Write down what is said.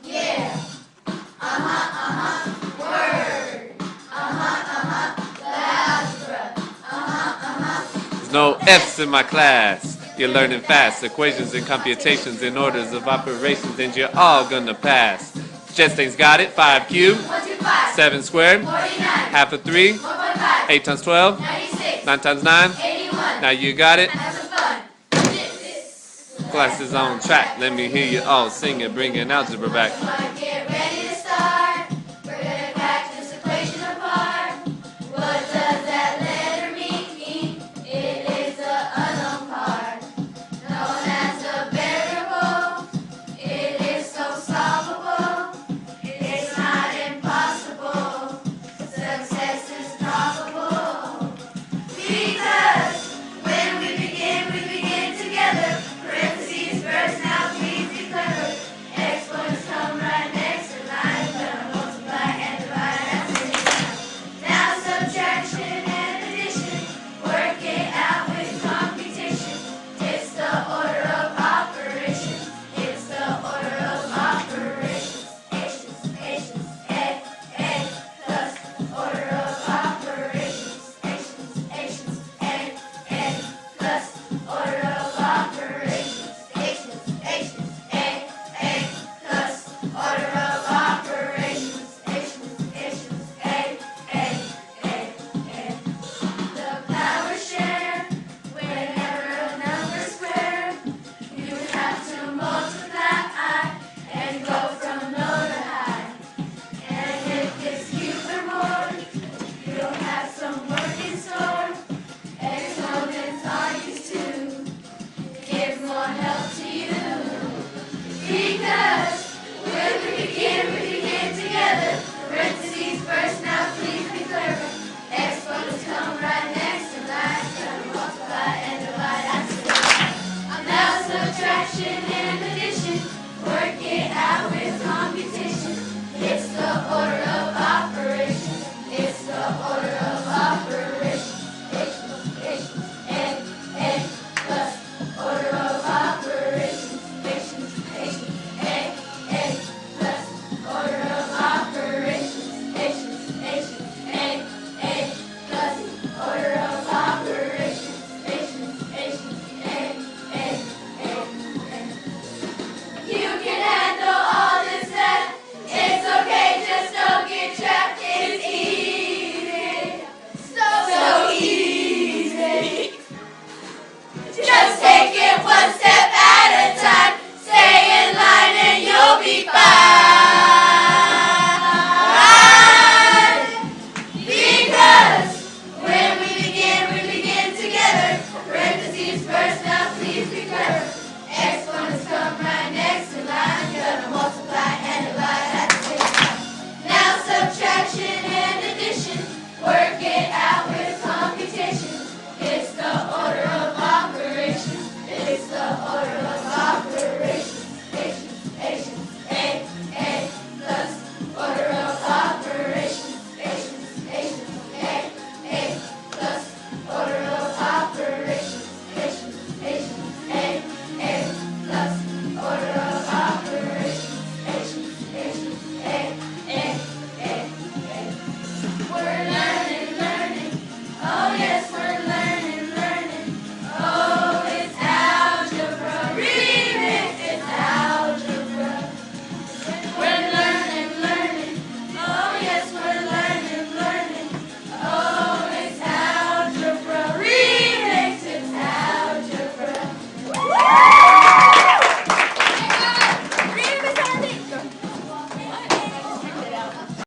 Yeah. Word. Algebra. There's no F's in my class. You're learning fast. Equations and computations in orders of operations, and you're all gonna pass. Jetstein's got it. 5 cubed, 125. 7 squared, 49. half of 3, 1.5. 8 times 12, 96. 9 times 9. 81. Now you got it. Have some fun. This. Class is on track. Let me hear you all sing it, bringing algebra back. Get ready.